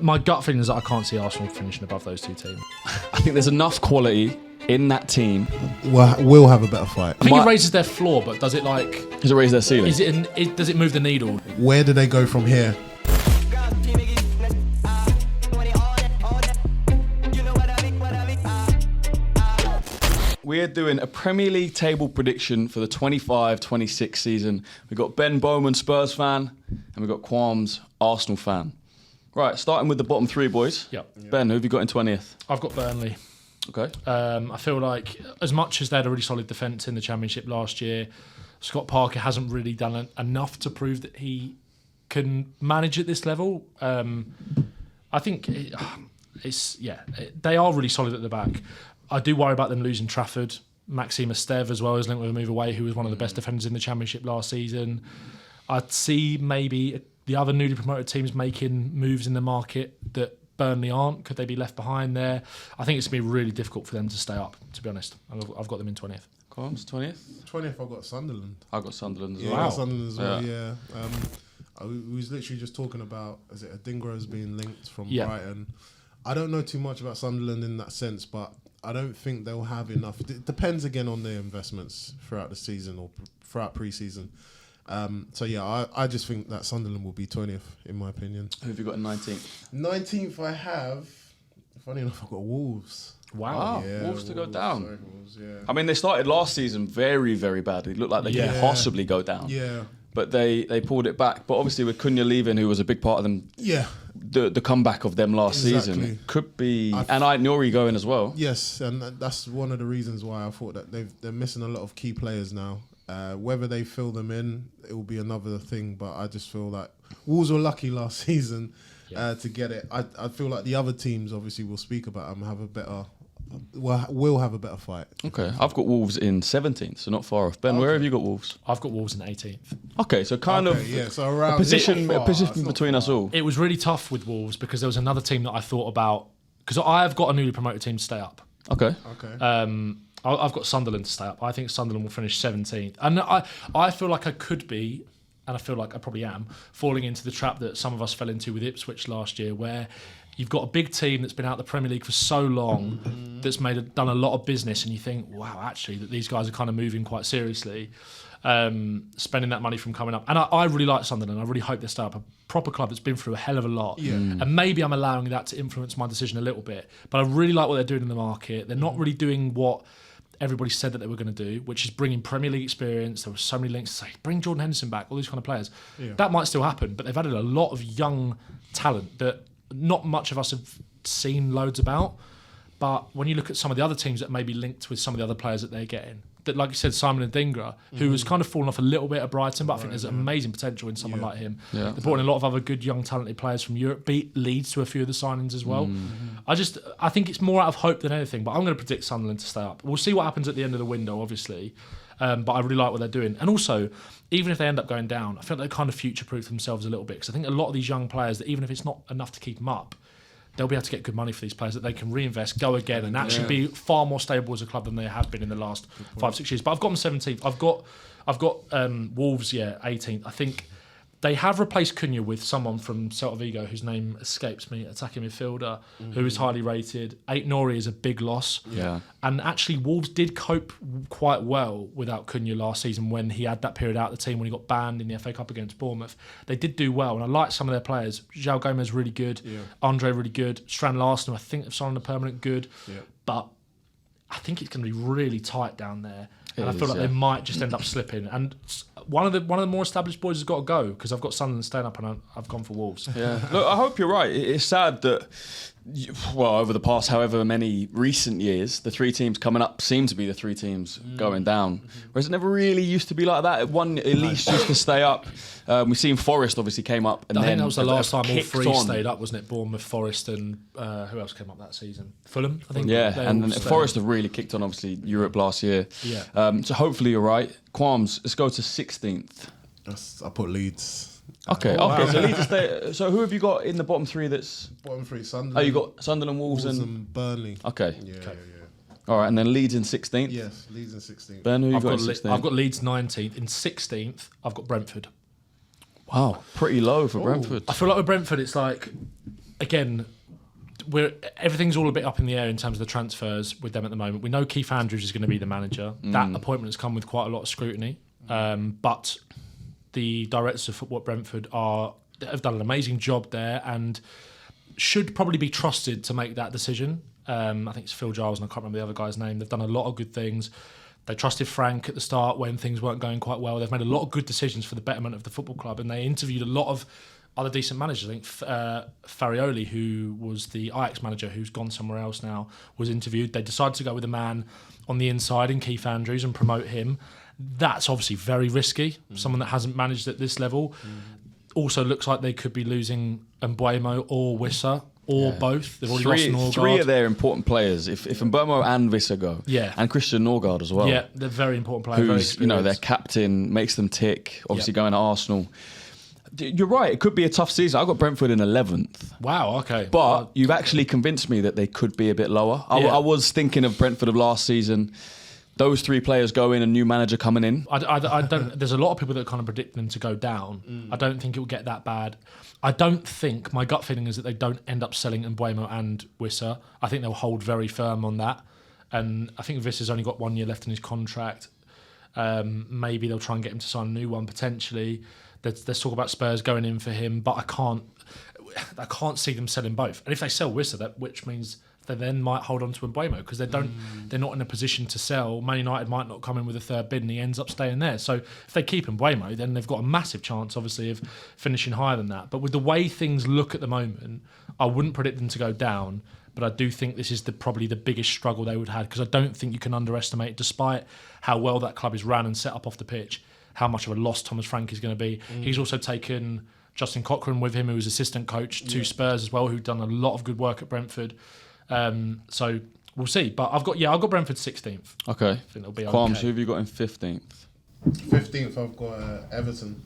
My gut feeling is that I can't see Arsenal finishing above those two teams. I think there's enough quality in that team. We'll have a better fight. I think it raises their floor, but does it Does it raise their ceiling? Does it move the needle? Where do they go from here? We're doing a Premier League table prediction for the 25-26 season. We've got Ben Bowman, Spurs fan, and we've got Kwarmz, Arsenal fan. Right, starting with the bottom three, boys. Yep. Ben, who have you got in 20th? I've got Burnley. Okay. I feel like as much as they had a really solid defence in the Championship last year, Scott Parker hasn't really done enough to prove that he can manage at this level. I think they are really solid at the back. I do worry about them losing Trafford. Maxime Esteve as well is linked with a move away, who was one of the best defenders in the Championship last season. I'd see maybe the other newly promoted teams making moves in the market that Burnley aren't. Could they be left behind there? I think it's going to be really difficult for them to stay up, to be honest. I've got them in 20th. Kwarmz, 20th? 20th, I've got Sunderland. I've got Sunderland as Yeah, well. I got Sunderland as well, yeah. We was literally just talking about, is it Adingra's being linked from Brighton? I don't know too much about Sunderland in that sense, but I don't think they'll have enough. It depends again on their investments throughout the season or throughout pre-season. I just think that Sunderland will be 20th in my opinion. Who have you got in 19th? 19th I have, funny enough, I've got Wolves. Wow, Yeah, Wolves to go down. Sorry, Wolves, yeah. I mean, they started last season very, very badly. It looked like they could possibly go down. Yeah. But they pulled it back. But obviously with Cunha leaving, who was a big part of them, the comeback of them last season, it could be... And Nori going as well. Yes, and that's one of the reasons why I thought that they're missing a lot of key players now. Whether they fill them in, it will be another thing. But I just feel like Wolves were lucky last season to get it. I feel like the other teams, obviously we'll speak about them, have a better... We'll have a better fight. Okay, I've got Wolves in 17th, so not far off. Ben, where have you got Wolves? I've got Wolves in 18th. Okay, so so around a position between us all. It was really tough with Wolves because there was another team that I thought about, because I have got a newly promoted team to stay up. Okay. I've got Sunderland to stay up. I think Sunderland will finish 17th. And I feel like I could be, and I feel like I probably am, falling into the trap that some of us fell into with Ipswich last year, where you've got a big team that's been out of the Premier League for so long, that's done a lot of business, and you think, wow, actually, that these guys are kind of moving quite seriously, spending that money from coming up. And I really like Sunderland. I really hope they stay up. A proper club that's been through a hell of a lot. Yeah. And maybe I'm allowing that to influence my decision a little bit. But I really like what they're doing in the market. They're not really doing what everybody said that they were going to do, which is bringing Premier League experience. There were so many links to say, bring Jordan Henderson back, all these kind of players. Yeah. That might still happen, but they've added a lot of young talent that not much of us have seen loads about. But when you look at some of the other teams that may be linked with some of the other players that they're getting, that, like you said, Simon Adingra, who has kind of fallen off a little bit at Brighton, but I think there's amazing potential in someone like him. Yeah. They brought in a lot of other good young talented players from Europe, beat Leeds to a few of the signings as well. I think it's more out of hope than anything, but I'm going to predict Sunderland to stay up. We'll see what happens at the end of the window, obviously. But I really like what they're doing. And also, even if they end up going down, I feel like they kind of future-proof themselves a little bit, because I think a lot of these young players, that even if it's not enough to keep them up, they'll be able to get good money for these players that they can reinvest, go again, and actually be far more stable as a club than they have been in the last 5-6 years. But I've got them 17th. I've got Wolves, 18th. I think they have replaced Cunha with someone from Celta Vigo whose name escapes me, attacking midfielder, who is highly rated. Nori is a big loss. Yeah. And actually, Wolves did cope quite well without Cunha last season when he had that period out of the team when he got banned in the FA Cup against Bournemouth. They did do well, and I like some of their players. João Gomez really good. Yeah. Andre really good. Strand Larsen, I think they've signed a permanent good. Yeah. But I think it's going to be really tight down there. And I feel like they might just end up slipping. And one of the more established boys has got to go, because I've got Sunderland staying up and I've gone for Wolves. Yeah. Look, I hope you're right. It's sad that, over the past however many recent years, the three teams coming up seem to be the three teams going down. Whereas it never really used to be like that. One at least used to stay up. We've seen Forest obviously came up. And I think that was the last time all three stayed up, wasn't it? Bournemouth, Forest, and who else came up that season? Fulham, I think. Yeah, and then Forest have really kicked on, obviously, Europe last year. Yeah. So hopefully you're right. Kwarmz, let's go to 16th. I put Leeds. Okay, wow. So Leeds stay. So who have you got in the bottom three? That's bottom three. Sunderland. Oh, you got Sunderland, Wolves, and Burnley. Okay. Yeah. All right, and then Leeds in 16th. Yes, Leeds in 16th. Ben, who you got in 16th? I've got Leeds 19th. In 16th, I've got Brentford. Wow, pretty low for Brentford. I feel like with Brentford, it's like again, everything's all a bit up in the air in terms of the transfers with them at the moment. We know Keith Andrews is going to be the manager. That appointment has come with quite a lot of scrutiny, but the directors of football at Brentford have done an amazing job there and should probably be trusted to make that decision. I think it's Phil Giles and I can't remember the other guy's name. They've done a lot of good things. They trusted Frank at the start when things weren't going quite well. They've made a lot of good decisions for the betterment of the football club, and they interviewed a lot of other decent managers. I think Farioli, who was the Ajax manager, who's gone somewhere else now, was interviewed. They decided to go with a man on the inside in Keith Andrews and promote him. That's obviously very risky. Someone that hasn't managed at this level. Also looks like they could be losing Mbuemo or Wissa or both. They've already lost Norgard. Three of their important players. If Mbuemo and Wissa go, and Christian Norgard as well. Yeah, they're very important players. Who's their captain, makes them tick. Obviously going to Arsenal. You're right, it could be a tough season. I've got Brentford in 11th. Wow, okay. But you've actually convinced me that they could be a bit lower. I was thinking of Brentford of last season. Those three players go in, a new manager coming in. I don't. There's a lot of people that kind of predict them to go down. I don't think it will get that bad. I don't think, my gut feeling is that they don't end up selling Mbuemo and Wissa. I think they'll hold very firm on that. And I think Vissa's only got 1 year left in his contract. Maybe they'll try and get him to sign a new one potentially. Let's talk about Spurs going in for him, but I can't see them selling both. And if they sell Wissa, which means they then might hold on to Mbuemo because they're not in a position to sell. Man United might not come in with a third bid and he ends up staying there. So if they keep Mbuemo, then they've got a massive chance, obviously, of finishing higher than that. But with the way things look at the moment, I wouldn't predict them to go down. But I do think this is probably the biggest struggle they would have, because I don't think you can underestimate, despite how well that club is ran and set up off the pitch, how much of a loss Thomas Frank is going to be. He's also taken Justin Cochran with him, who was assistant coach to Spurs as well, who'd done a lot of good work at Brentford. So we'll see. But I've got Brentford 16th. Okay. I think it'll be Kwarmz, okay. who have you got in 15th? 15th, I've got Everton.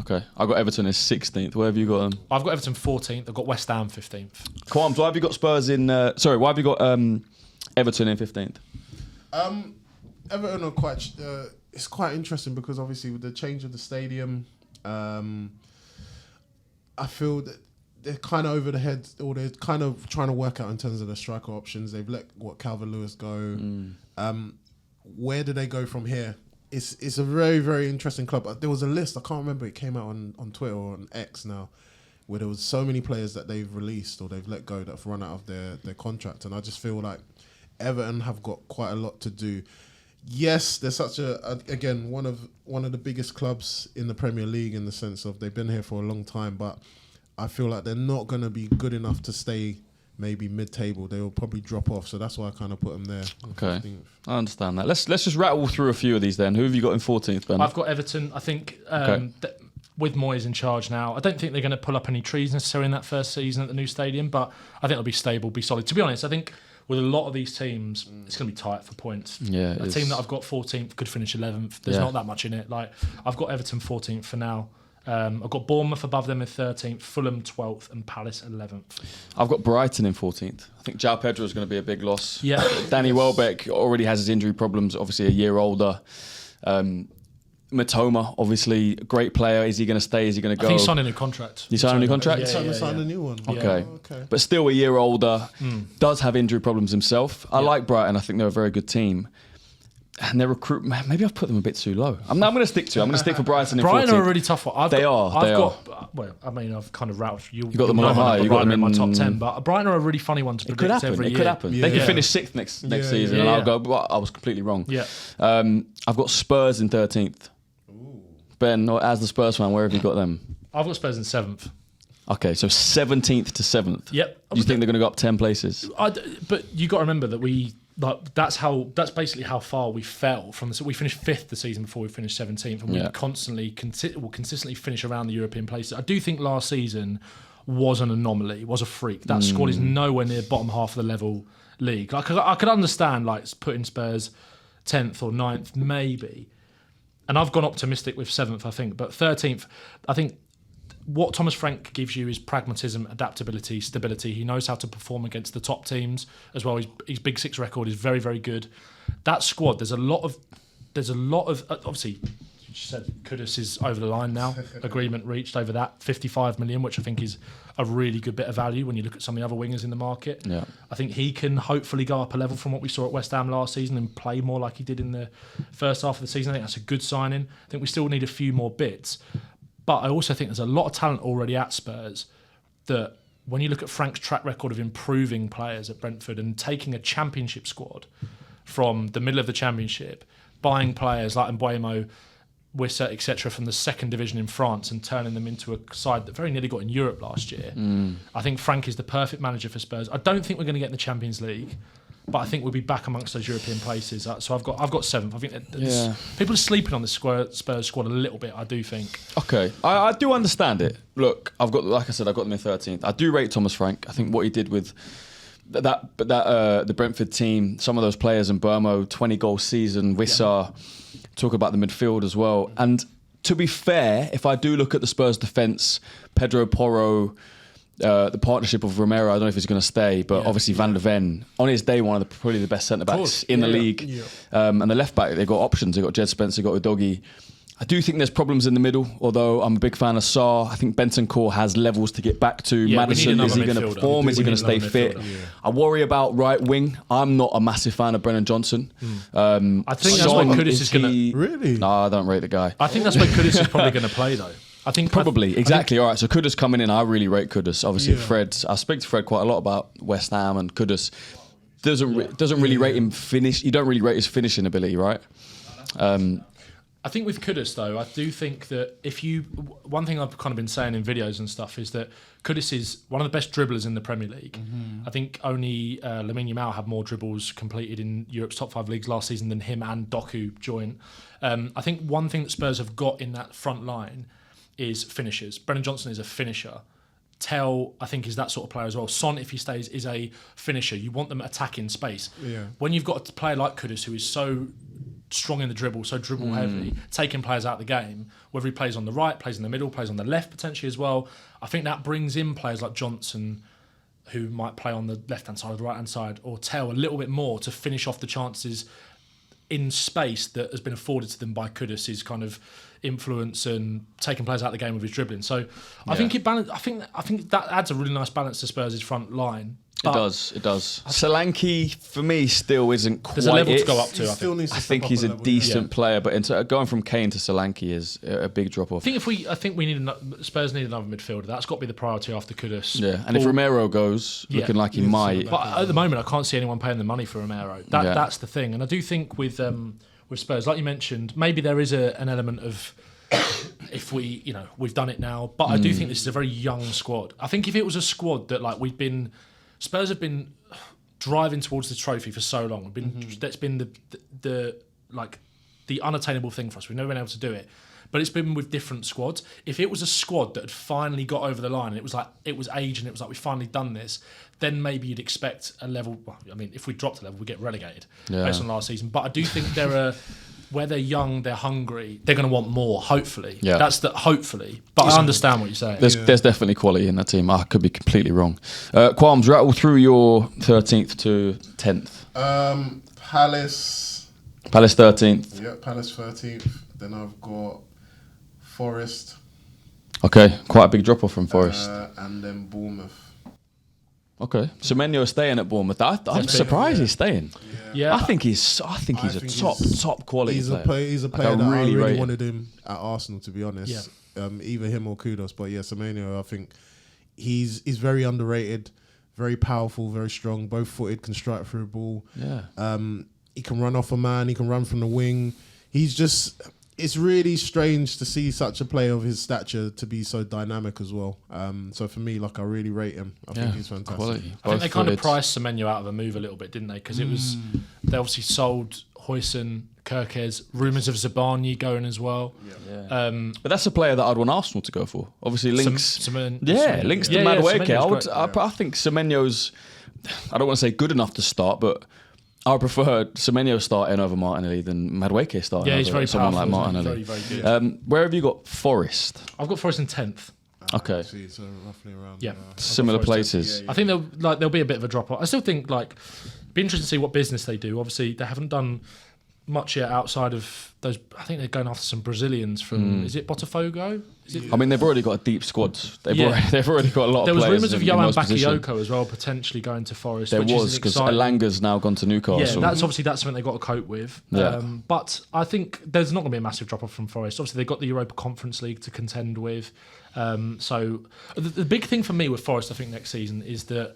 Okay. I've got Everton as 16th. Where have you got them? I've got Everton 14th. I've got West Ham 15th. Kwarmz, why have you got Spurs in... why have you got Everton in 15th? Everton are quite... it's quite interesting because obviously with the change of the stadium, I feel that they're kind of over the head, or they're kind of trying to work out in terms of the striker options. They've let Calvert-Lewis go. Where do they go from here? It's a very, very interesting club. There was a list, I can't remember, it came out on Twitter or on X now, where there was so many players that they've released or they've let go that have run out of their contract. And I just feel like Everton have got quite a lot to do. Yes, they're such again, one of the biggest clubs in the Premier League in the sense of they've been here for a long time, but I feel like they're not going to be good enough to stay maybe mid-table. They will probably drop off, so that's why I kind of put them there. Okay, 15th. I understand that. Let's just rattle through a few of these then. Who have you got in 14th, Ben? I've got Everton. I think with Moyes in charge now, I don't think they're going to pull up any trees necessarily in that first season at the new stadium, but I think it'll be stable, be solid. To be honest, I think with a lot of these teams, it's going to be tight for points. Yeah, a team that I've got 14th could finish 11th. There's not that much in it. Like, I've got Everton 14th for now. I've got Bournemouth above them in 13th, Fulham 12th, and Palace 11th. I've got Brighton in 14th. I think João Pedro is going to be a big loss. Yeah, Danny Welbeck already has his injury problems. Obviously, a year older. Matoma, obviously, great player. Is he going to stay? Is he going to go? I think he signed a new contract. You signed a new contract? Yeah, signed a new one. Okay. Yeah, okay. But still a year older. Does have injury problems himself. I like Brighton. I think they're a very good team. And their recruitment, maybe I've put them a bit too low. I'm going to stick for Brighton in 14th. Brighton are a really tough one. They are. I've kind of routed you. You got them on high. You got them in my top 10, but Brighton are a really funny one to predict every year. It could happen. Yeah. They could finish 6th next season, and I'll go, well, I was completely wrong. Yeah. I've got Spurs in 13th. Ooh. Ben, as the Spurs fan, where have you got them? I've got Spurs in 7th. Okay, so 17th to 7th. Yep. Do you think they're going to go up 10 places? But you got to remember that that's basically how far we fell from this. We finished 5th the season before we finished 17th, and we will consistently finish around the European places. I do think last season was an anomaly, was a freak. That squad is nowhere near bottom half of the level league. I could understand like putting Spurs 10th or 9th maybe, and I've gone optimistic with 7th, I think. But 13th, I think what Thomas Frank gives you is pragmatism, adaptability, stability. He knows how to perform against the top teams as well. His Big Six record is very, very good. That squad, there's a lot of obviously She said Kudus is over the line now. Agreement reached over that 55 million, which I think is a really good bit of value when you look at some of the other wingers in the market. Yeah. I think he can hopefully go up a level from what we saw at West Ham last season and play more like he did in the first half of the season. I think that's a good signing. I think we still need a few more bits. But I also think there's a lot of talent already at Spurs that when you look at Frank's track record of improving players at Brentford and taking a championship squad from the middle of the championship, buying players like Mbuemo, Wissa, etc., from the second division in France and turning them into a side that very nearly got in Europe last year. I think Frank is the perfect manager for Spurs. I don't think we're going to get in the Champions League, but I think we'll be back amongst those European places. So I've got seventh. I think people are sleeping on the Spurs squad a little bit, I do think. Okay, I do understand it. Look, like I said, I've got them in 13th. I do rate Thomas Frank. I think what he did with the Brentford team, some of those players in Burmo, 20-goal season, Wissa, talk about the midfield as well. And to be fair, if I do look at the Spurs defence, Pedro Porro, the partnership of Romero, I don't know if he's going to stay, but obviously Van der Ven, on his day, one of probably the best centre-backs in the league. Yeah. And the left-back, they've got options. They've got Jed Spencer, they've got Udogie. I do think there's problems in the middle, although I'm a big fan of Sarr. I think Bentancur has levels to get back to. Maddison, is he going to perform? Is he going to stay fit? Yeah. I worry about right wing. I'm not a massive fan of Brennan Johnson. I think that's why Kudus is going to... Really? No, I don't rate the guy. I think that's where Kudus is probably going to play, though. I think probably exactly. All right, so Kudus coming in, I really rate Kudus. Obviously, Fred. I speak to Fred quite a lot about West Ham and Kudus. Doesn't really rate him finish. You don't really rate his finishing ability, right? I think with Kudus, though, I do think that one thing I've kind of been saying in videos and stuff is that Kudus is one of the best dribblers in the Premier League. I think only Lamine Yamal had more dribbles completed in Europe's top 5 leagues last season than him and Doku joint. I think one thing that Spurs have got in that front line is finishers. Brennan Johnson is a finisher. Tell, I think, is that sort of player as well. Son, if he stays, is a finisher. You want them attacking space. Yeah. When you've got a player like Kudus, who is so strong in the dribble, so dribble heavy, taking players out of the game, whether he plays on the right, plays in the middle, plays on the left potentially as well, I think that brings in players like Johnson, who might play on the left-hand side or the right-hand side, or Tell a little bit more to finish off the chances in space that has been afforded to them by Kudus' kind of influence and taking players out of the game with his dribbling. So I think I think that adds a really nice balance to Spurs' front line. It does. Solanke, for me, still isn't quite. There's a level to go up to. I think he's a decent player, but going from Kane to Solanke is a big drop off. I think we need Spurs need another midfielder. That's got to be the priority after Kudus. Yeah, and if Romero goes, looking like he might. But at the moment, I can't see anyone paying the money for Romero. That's the thing, and I do think with Spurs, like you mentioned, maybe there is an element of. If we've done it now, but I do think this is a very young squad. I think if it was a squad that Spurs have been driving towards the trophy for so long. That's been the unattainable thing for us. We've never been able to do it, but it's been with different squads. If it was a squad that had finally got over the line, and it was age, and it was like we've finally done this, then maybe you'd expect a level. Well, I mean, if we dropped a level, we get relegated based on last season. But I do think where they're young, they're hungry, they're going to want more, hopefully. Yeah. That's hopefully. But I understand what you're saying. There's definitely quality in that team. I could be completely wrong. Kwarmz, rattle through your 13th to 10th. Palace 13th. Yeah, Palace 13th. Then I've got Forest. Okay, quite a big drop-off from Forest. And then Bournemouth. Okay, Semenyo staying at Bournemouth. I'm surprised he's staying. Yeah, I think he's a top quality player. He's a player that I really wanted him at Arsenal, to be honest. Yeah. Either him or Kudos, but Semenyo, I think he's very underrated, very powerful, very strong, both-footed, can strike through a ball. Yeah. He can run off a man. He can run from the wing. It's really strange to see such a player of his stature to be so dynamic as well. So for me, I really rate him. I think he's fantastic. Quality. I think they kind of priced Semenyo out of a move a little bit, didn't they? Because they obviously sold Huijsen, Kerkez, rumours of Zabani going as well. Yeah. But that's a player that I'd want Arsenal to go for. Obviously, links to Madueke. I think Semenyo's, I don't want to say good enough to start, but I prefer Semenyo starting over Martinelli than Madueke starting over very someone powerful, like Martinelli. Very, very good. Where have you got Forest? I've got Forest in 10th. Okay. So roughly around. Yeah. Similar places. I think there'll be a bit of a drop off. I still think be interesting to see what business they do. Obviously, they haven't done much yet outside of those. I think they're going after some Brazilians from. Is it Botafogo? Is it? I mean, they've already got a deep squad. They've already got a lot there of players. There was rumours of in Johan those positions. Bakayoko as well, potentially going to Forest. There which was, because Elanga's now gone to Newcastle. Yeah, that's something they've got to cope with. Yeah. But I think there's not going to be a massive drop off from Forest. Obviously, they've got the Europa Conference League to contend with. So the big thing for me with Forest, I think, next season is that.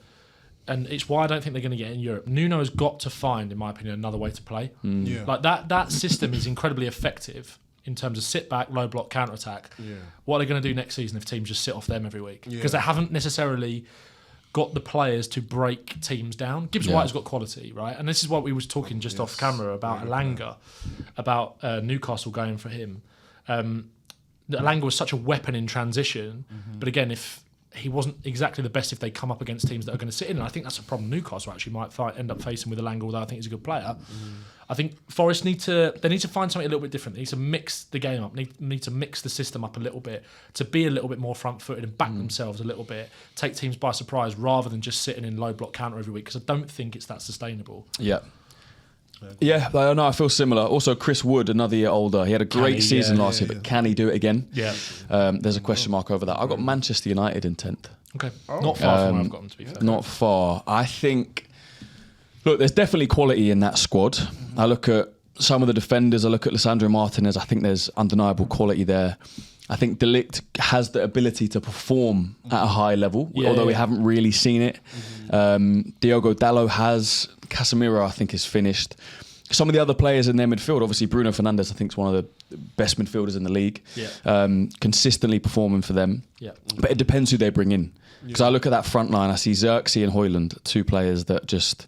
And it's why I don't think they're going to get in Europe. Nuno has got to find, in my opinion, another way to play. Yeah. Like that system is incredibly effective in terms of sit back, low block, counter attack. Yeah. What are they going to do next season if teams just sit off them every week? Yeah. Because they haven't necessarily got the players to break teams down. Gibbs White has got quality, right? And this is what we was talking just off camera about Elanga, about Newcastle going for him. Elanga was such a weapon in transition, but again, if he wasn't exactly the best if they come up against teams that are going to sit in. And I think that's a problem Newcastle actually might end up facing with Elanga, although I think he's a good player. I think Forest need to find something a little bit different. They need to mix the game up, need to mix the system up a little bit, to be a little bit more front-footed and back themselves a little bit, take teams by surprise rather than just sitting in low block counter every week, because I don't think it's that sustainable. Yeah. Yeah, no, I feel similar. Also, Chris Wood, another year older. He had a great season last year, but can he do it again? Yeah. There's a question mark over that. I've got Manchester United in 10th. Okay. Not far from where I've got them, to be fair. Not far. I think, look, there's definitely quality in that squad. I look at some of the defenders. I look at Lisandro Martinez. I think there's undeniable quality there. I think De Ligt has the ability to perform at a high level, although we haven't really seen it. Diogo Dalot has. Casemiro, I think, is finished. Some of the other players in their midfield, obviously Bruno Fernandes, I think, is one of the best midfielders in the league. Yeah. Consistently performing for them. Yeah. But it depends who they bring in. Because I look at that front line, I see Xerxes and Højlund, two players that just,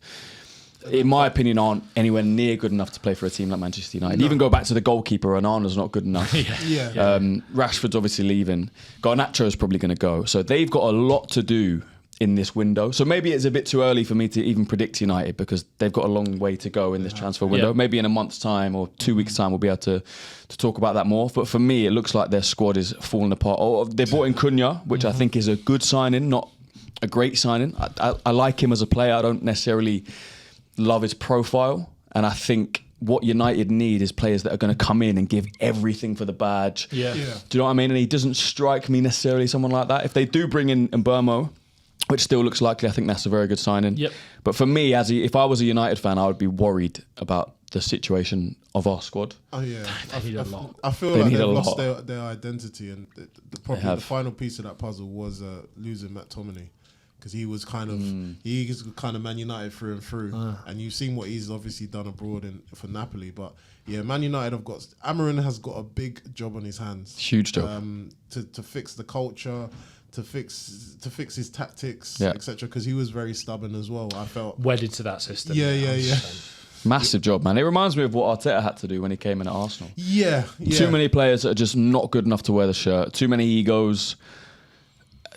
in my opinion, aren't anywhere near good enough to play for a team like Manchester United. Even go back to the goalkeeper, Onana's not good enough. Rashford's obviously leaving. Garnacho's probably going to go. So they've got a lot to do in this window. So maybe it's a bit too early for me to even predict United, because they've got a long way to go in this transfer window. Yeah. Maybe in a month's time or 2 weeks' time we'll be able to talk about that more. But for me, it looks like their squad is falling apart. Oh, they bought in Cunha, which I think is a good signing, not a great signing. I like him as a player. I don't necessarily love his profile. And I think what United need is players that are going to come in and give everything for the badge. Yeah. Do you know what I mean? And he doesn't strike me necessarily someone like that. If they do bring in Mbeumo, which still looks likely, I think that's a very good signing. Yep. But for me, if I was a United fan, I would be worried about the situation of our squad. Oh yeah, They need a lot. I feel They like need they've a lost lot. their identity, and probably the final piece of that puzzle was losing McTominay, because he was kind of he's kind of Man United through and through, and you've seen what he's obviously done abroad for Napoli. But yeah, Man United have got Amarin has got a big job on his hands. Huge job. To fix the culture. To fix his tactics, Yeah. etc. Because he was very stubborn as well. I felt Wedded to that system. Yeah. Massive job, man. It reminds me of what Arteta had to do when he came in at Arsenal. Yeah. Too many players that are just not good enough to wear the shirt. Too many egos.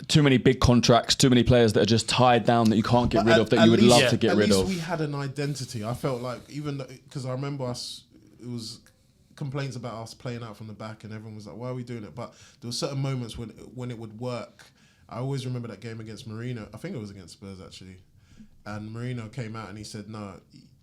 Too many big contracts. Too many players that are just tied down that you can't get rid of, that you would love to get rid of. At least we had an identity. I felt like, even because I remember us, it was complaints about us playing out from the back, and everyone was like, why are we doing it? But there were certain moments when it would work. I always remember that game against Mourinho. I think it was against Spurs, actually. And Mourinho came out and he said, no,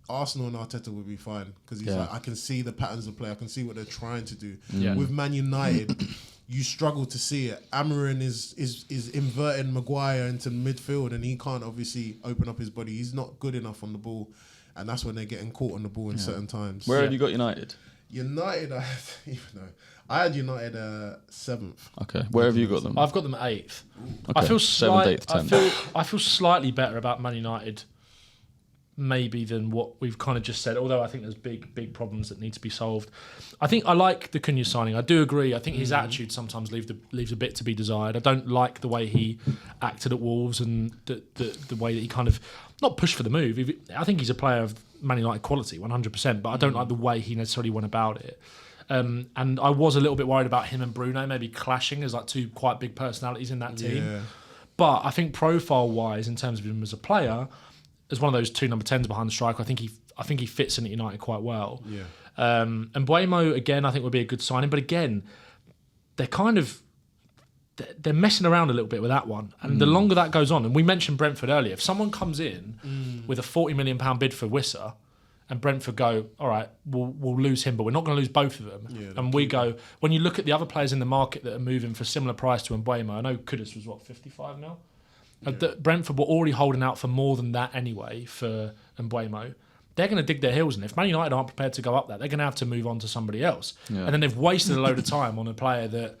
Arsenal and Arteta will be fine, because he's like, I can see the patterns of play. I can see what they're trying to do. Yeah. With Man United, you struggle to see it. Amarin is inverting Maguire into midfield, and he can't obviously open up his body. He's not good enough on the ball, and that's when they're getting caught on the ball in certain times. Where have you got United? United, I had United 7th. Okay. Where have you got them? I've got them at 8th. Okay. I feel 7th, 8th, 10th. I feel slightly better about Man United, maybe, than what we've kind of just said. Although I think there's big problems that need to be solved. I think I like the Cunha signing. I do agree. I think his attitude sometimes leaves a bit to be desired. I don't like the way he acted at Wolves, and the way that he kind of not pushed for the move. I think he's a player of Man United quality, 100%. But I don't like the way he necessarily went about it. And I was a little bit worried about him and Bruno maybe clashing as like two quite big personalities in that team. Yeah. But I think profile-wise, in terms of him as a player, as one of those two number 10s behind the striker, I think he fits in at United quite well. Yeah. And Mbeumo, again, I think would be a good signing. But again, they're messing around a little bit with that one. And the longer that goes on, and we mentioned Brentford earlier, if someone comes in with a £40 million bid for Wissa and Brentford go, all right, we'll lose him, but we're not going to lose both of them. Yeah, and we go, when you look at the other players in the market that are moving for similar price to Mbeumo, I know Kudus was, 55 mil? Brentford were already holding out for more than that anyway for Mbeumo. They're going to dig their heels in. If Man United aren't prepared to go up there, they're going to have to move on to somebody else. Yeah. And then they've wasted a load of time on a player that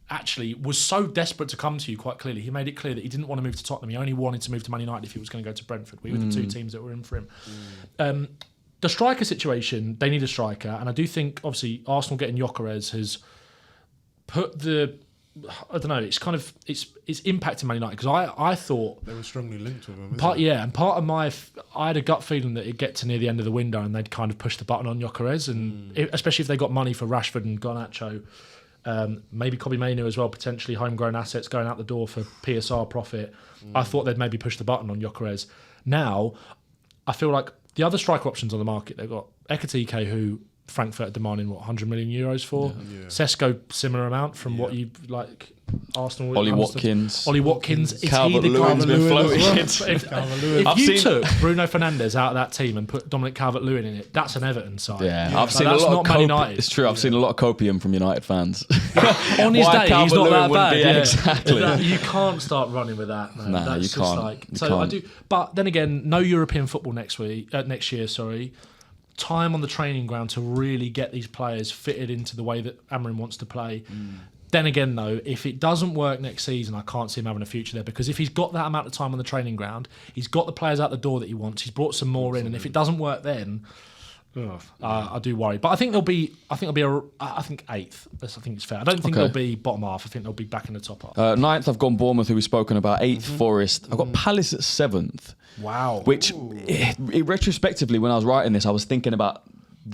actually was so desperate to come to you quite clearly. He made it clear that he didn't want to move to Tottenham. He only wanted to move to Man United if he was going to go to Brentford. We were the two teams that were in for him. The striker situation, they need a striker. And I do think, obviously, Arsenal getting Gyökeres has put the... I don't know. It's kind of it's impacting Man United because I thought they were strongly linked with him. And part of I had a gut feeling that it'd get to near the end of the window and they'd kind of push the button on Gyökeres, and especially if they got money for Rashford and Garnacho, maybe Kobbie Mainoo as well, potentially homegrown assets going out the door for PSR profit. I thought they'd maybe push the button on Gyökeres. Now, I feel like the other striker options on the market, they've got Ekitike, who Frankfurt are demanding 100 million euros for. Yeah. Sesko, similar amount from what you like. Arsenal. Ollie Watkins. Is Calvert-Lewin's been floating. If you took Bruno Fernandes out of that team and put Dominic Calvert-Lewin in it, that's an Everton side. Yeah. I've seen a lot of United. It's true. I've seen a lot of copium from United fans. On his day, he's not that bad. Yeah, exactly. You can't start running with that. Man. No, you can't. I do. But then again, no European football next year. Time on the training ground to really get these players fitted into the way that Amorim wants to play. Then again, though, if it doesn't work next season, I can't see him having a future there, because if he's got that amount of time on the training ground, he's got the players out the door that he wants, he's brought some more in, and if it doesn't work then, I do worry. But I think they'll be eighth. I think it's fair. I don't think they'll be bottom half. I think they'll be back in the top half. Ninth, I've gone Bournemouth, who we've spoken about. Eighth, Forest. I've got Palace at seventh. Wow. Which, retrospectively, when I was writing this, I was thinking about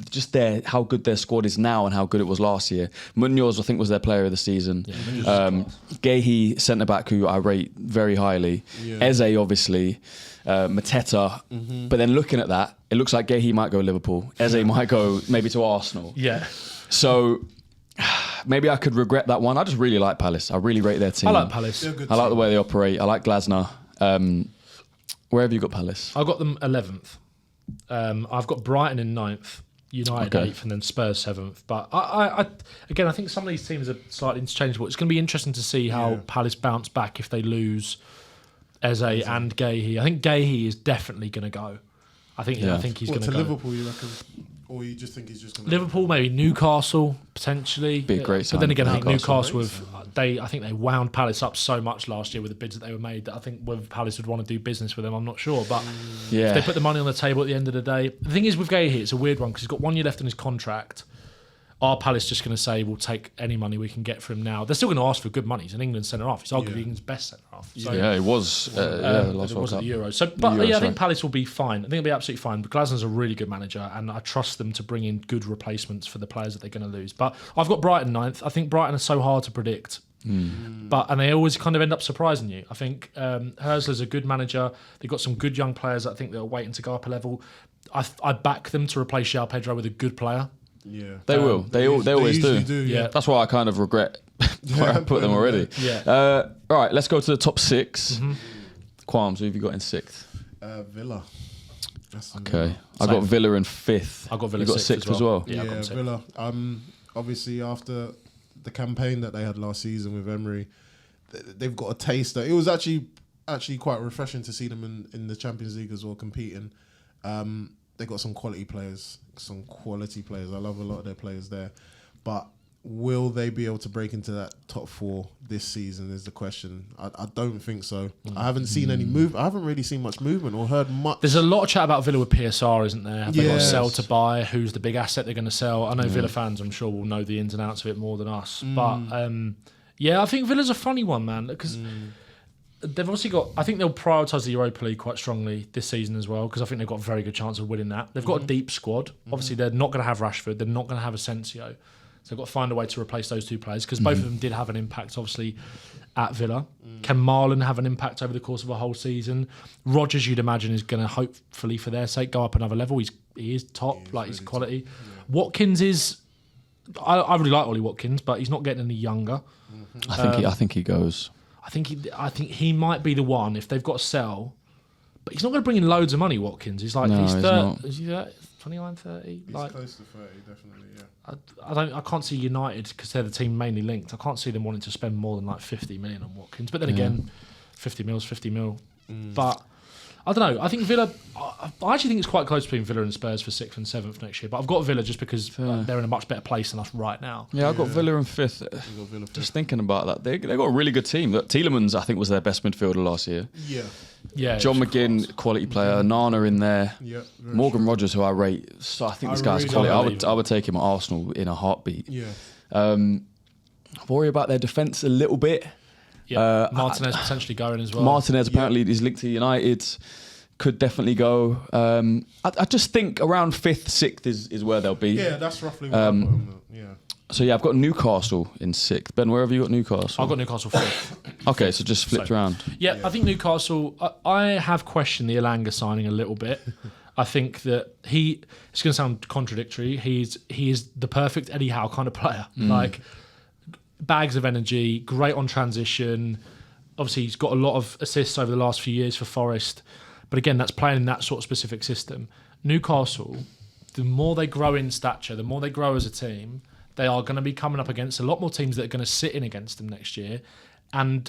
just how good their squad is now and how good it was last year. Munoz, I think, was their player of the season. Gehi, centre-back, who I rate very highly. Yeah. Eze, obviously. Mateta. But then looking at that, it looks like Gehi might go Liverpool. Eze might go maybe to Arsenal. Yeah. So maybe I could regret that one. I just really like Palace. I really rate their team. I like Palace. I like the way they operate. I like Glasner. Where have you got Palace? I've got them 11th. I've got Brighton in 9th, United 8th, and then Spurs 7th. But I think some of these teams are slightly interchangeable. It's going to be interesting to see how Palace bounce back if they lose Eze and Gehi. I think Gehi is definitely going to go. I think he's going to go. To Liverpool, you reckon? Or you just think he's just going to... Liverpool, maybe Newcastle, potentially. Be a great sign. But then again, I think Newcastle I think they wound Palace up so much last year with the bids that they were made that I think whether Palace would want to do business with them, I'm not sure. But if they put the money on the table at the end of the day... The thing is with Gehi, it's a weird one because he's got 1 year left in his contract. Are Palace just going to say, we'll take any money we can get for him now? They're still going to ask for good money. He's an England centre-half. He's arguably England's best centre-half. So, it was. The last it was at the World Euros. So, but I think Palace will be fine. I think they'll be absolutely fine. But Glasner's a really good manager, and I trust them to bring in good replacements for the players that they're going to lose. But I've got Brighton 9th. I think Brighton are so hard to predict. And they always kind of end up surprising you. I think Herzler's a good manager. They've got some good young players that I think they're waiting to go up a level. I back them to replace João Pedro with a good player. Yeah, they will. They always do. Yeah, that's why I kind of regret where I put them already. Yeah. All right, let's go to the top 6. Kwarmz, who have you got in 6th? Villa. Okay, I got Villa in 5th. I got Villa. You got 6th as well. Yeah, Villa. Obviously after the campaign that they had last season with Emery, they've got a taster. It was actually quite refreshing to see them in the Champions League as well, competing. They got some quality players. I love a lot of their players there. But will they be able to break into that top 4 this season is the question. I don't think so. I haven't seen any move. I haven't really seen much movement or heard much. There's a lot of chat about Villa with PSR, isn't there? Have they got to sell to buy? Who's the big asset they're going to sell? I know Villa fans, I'm sure, will know the ins and outs of it more than us. But I think Villa's a funny one, man, because... They've obviously got... I think they'll prioritise the Europa League quite strongly this season as well, because I think they've got a very good chance of winning that. They've got a deep squad. Obviously, they're not going to have Rashford. They're not going to have Asensio. So they've got to find a way to replace those two players, because both of them did have an impact, obviously, at Villa. Can Marlon have an impact over the course of a whole season? Rodgers, you'd imagine, is going to, hopefully for their sake, go up another level. He is top, he's quality. Top. Yeah. Watkins is... I really like Ollie Watkins, but he's not getting any younger. I think he goes... I think he might be the one if they've got to sell. but he's not going to bring in loads of money, Watkins. He's like, No, he's he's 30, not. is he 30, 29, 30? He's Like, close to 30, definitely. Yeah. I can't see United, because they're the team mainly linked. I can't see them wanting to spend more than like 50 million on Watkins. But then again, 50 mil's 50 mil. But I don't know. I think Villa. I actually think it's quite close between Villa and Spurs for 6th and 7th next year. But I've got Villa just because they're in a much better place than us right now. Yeah, I've got Villa in 5th. Just thinking about that, they got a really good team. Look, Tielemans, I think, was their best midfielder last year. Yeah. John McGinn, quality player. Nana in there. Yeah. Morgan Rogers, who I rate. So I think this guy's really quality. I would take him at Arsenal in a heartbeat. Yeah. Worry about their defence a little bit. Yeah, Martinez potentially going as well. Martinez apparently is linked to United. Could definitely go. I just think around 5th, 6th is where they'll be. Yeah, that's roughly what I put them at. Yeah. So yeah, I've got Newcastle in 6th. Ben, where have you got Newcastle? I've got Newcastle 5th. Okay, so just flipped around. Yeah, I think Newcastle. I have questioned the Elanga signing a little bit. I think that it's going to sound contradictory. He is the perfect Eddie Howe kind of player. Like, bags of energy, great on transition. Obviously, he's got a lot of assists over the last few years for Forest. But again, that's playing in that sort of specific system. Newcastle, the more they grow in stature, the more they grow as a team, they are going to be coming up against a lot more teams that are going to sit in against them next year. And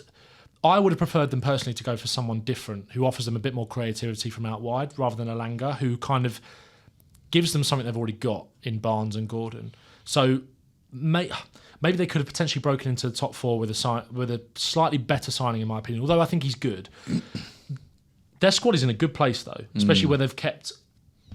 I would have preferred them personally to go for someone different who offers them a bit more creativity from out wide rather than Elanga, who kind of gives them something they've already got in Barnes and Gordon. So maybe they could have potentially broken into the top 4 with a slightly better signing, in my opinion, although I think he's good. Their squad is in a good place, though, especially where they've kept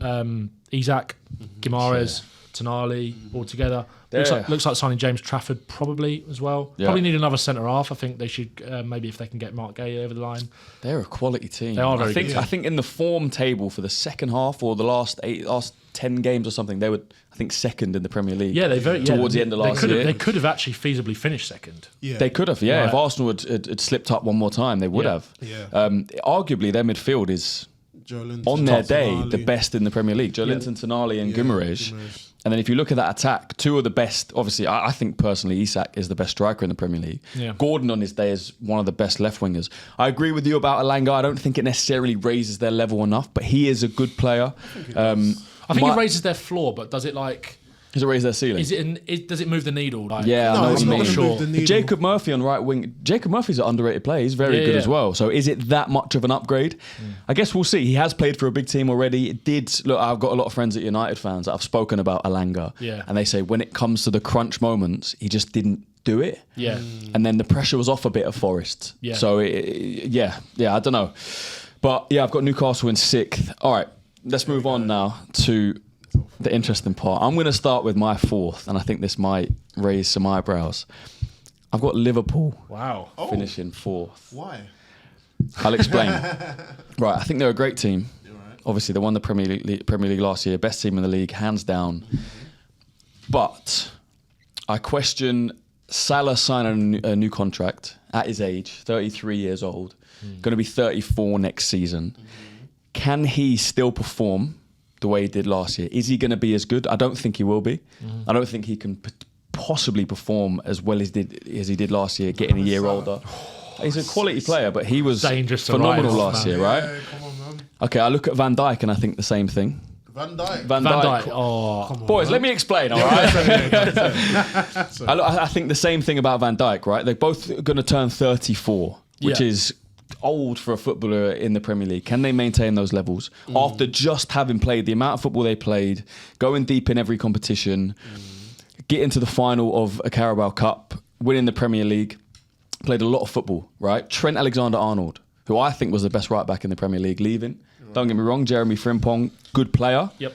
Isak, Guimaraes, Tonali all together. Looks like signing James Trafford probably as well. Yeah. Probably need another centre half. I think they should maybe if they can get Mark Gay over the line. They're a quality team. They are very good. I think in the form table for the second half or the last 10 games or something, they were, I think, second in the Premier League. Yeah, towards the end of last year. They could have actually feasibly finished second. Yeah. They could have, yeah. Right. If Arsenal had slipped up one more time, they would have. Yeah. Arguably, their midfield is, Joelinton, on their day, Tonali. the best in the Premier League. Joelinton, Tonali and Guimaraes. And then if you look at that attack, 2 of the best, obviously, I think personally Isak is the best striker in the Premier League. Yeah. Gordon on his day is one of the best left wingers. I agree with you about Elanga. I don't think it necessarily raises their level enough, but he is a good player. I think it raises their floor, but does it like... Does it raise their ceiling? Does it move the needle? Like, yeah, I know what you mean. Sure. Jacob Murphy on right wing. Jacob Murphy's an underrated player. He's very good as well. So is it that much of an upgrade? I guess we'll see. He has played for a big team already. Look, I've got a lot of friends at United fans that I've spoken about Elanga. Yeah. And they say when it comes to the crunch moments, he just didn't do it. Yeah. And then the pressure was off a bit of Forest. Yeah. So, I don't know. But yeah, I've got Newcastle in 6th. All right, let's move on now to the interesting part. I'm going to start with my 4th, and I think this might raise some eyebrows. I've got Liverpool finishing 4th. Why? I'll explain. Right, I think they're a great team. Right. Obviously, they won the Premier League last year. Best team in the league, hands down. But I question Salah signing a new contract at his age, 33 years old, going to be 34 next season. Can he still perform the way he did last year? Is he going to be as good? I don't think he will be. I don't think he can possibly perform as well as he did last year, getting a year older. He's a quality player, but he was phenomenal last year, right? Yeah, come on, man. Okay, I look at Van Dijk and I think the same thing. Van Dijk. Van Dijk. Oh, Come on, Boys, man. let me explain, all right? I think the same thing about Van Dijk, right? They're both going to turn 34, which is old for a footballer in the Premier League. Can they maintain those levels after just having played the amount of football they played, going deep in every competition, getting to the final of a Carabao Cup, winning the Premier League, played a lot of football, right? Trent Alexander-Arnold, who I think was the best right back in the Premier League, leaving. Don't get me wrong, Jeremy Frimpong, good player. Yep.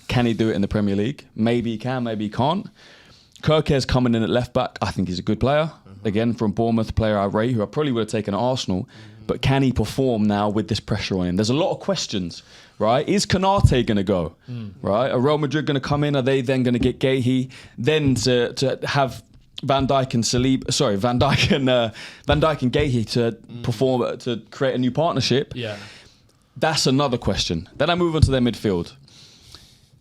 Can he do it in the Premier League? Maybe he can, maybe he can't. Kirke's coming in at left back. I think he's a good player. Again, from Bournemouth, player I rate, who I probably would have taken at Arsenal. But can he perform now with this pressure on him? There's a lot of questions, right? Is Konate going to go? Right? Are Real Madrid going to come in? Are they then going to get Gahey? Then to have Van Dijk and Gahey to perform, to create a new partnership? Yeah. That's another question. Then I move on to their midfield,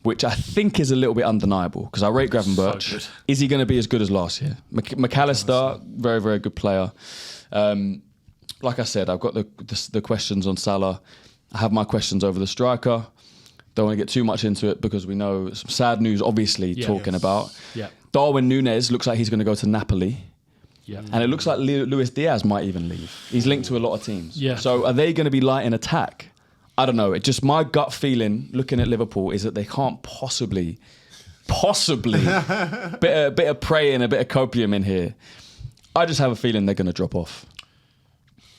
which I think is a little bit undeniable because I rate Gravenberch. So good. Is he going to be as good as last year? McAllister, very, very good player. Like I said, I've got the questions on Salah. I have my questions over the striker. Don't want to get too much into it because we know some sad news, obviously, talking about. Yeah. Darwin Núñez looks like he's going to go to Napoli. Yeah. And it looks like Luis Diaz might even leave. He's linked to a lot of teams. Yeah. So are they going to be light in attack? I don't know. It just, my gut feeling looking at Liverpool is that they can't possibly bit of prey and a bit of copium in here. I just have a feeling they're going to drop off.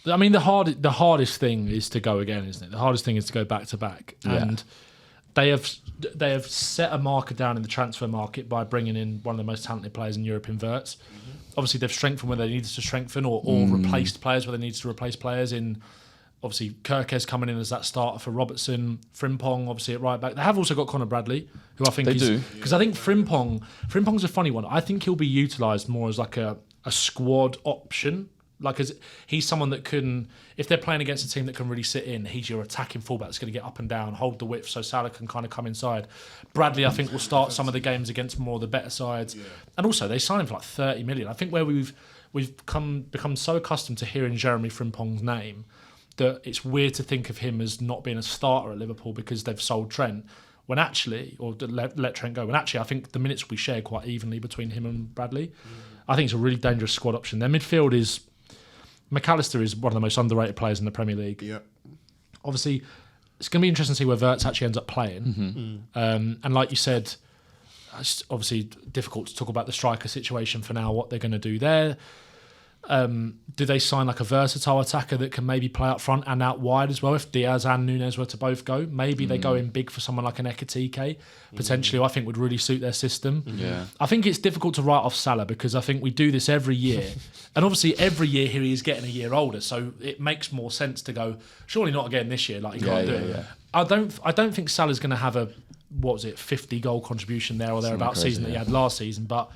I mean, the hardest thing is to go again, isn't it? The hardest thing is to go back to back, and they have set a marker down in the transfer market by bringing in one of the most talented players in Europe in Wirtz. Obviously, they've strengthened where they needed to strengthen, or replaced players where they needed to replace players. In obviously, Kirkes coming in as that starter for Robertson, Frimpong obviously at right back. They have also got Conor Bradley, who I think because I think Frimpong's a funny one. I think he'll be utilised more as like a squad option. Like, he's someone that can, if they're playing against a team that can really sit in, he's your attacking fullback that's going to get up and down, hold the width so Salah can kind of come inside. Bradley, I think, will start some of the games against more of the better sides. Yeah. And also, they signed him for like 30 million. I think where we've become so accustomed to hearing Jeremy Frimpong's name that it's weird to think of him as not being a starter at Liverpool because they've sold Trent. When actually, or let Trent go, when actually I think the minutes will be shared quite evenly between him and Bradley. I think it's a really dangerous squad option. Their midfield is... McAllister is one of the most underrated players in the Premier League. Yeah. Obviously, it's going to be interesting to see where Wirtz actually ends up playing. And like you said, it's obviously difficult to talk about the striker situation for now, what they're going to do there. Do they sign like a versatile attacker that can maybe play up front and out wide as well? If Diaz and Núñez were to both go, maybe they go in big for someone like an Ekitike, potentially, I think would really suit their system. Yeah. I think it's difficult to write off Salah because I think we do this every year. And obviously every year here he is getting a year older, so it makes more sense to go, surely not again this year, like he can't do it. Yeah. I don't think Salah's going to have a, 50 goal contribution there or thereabouts season that he had last season, but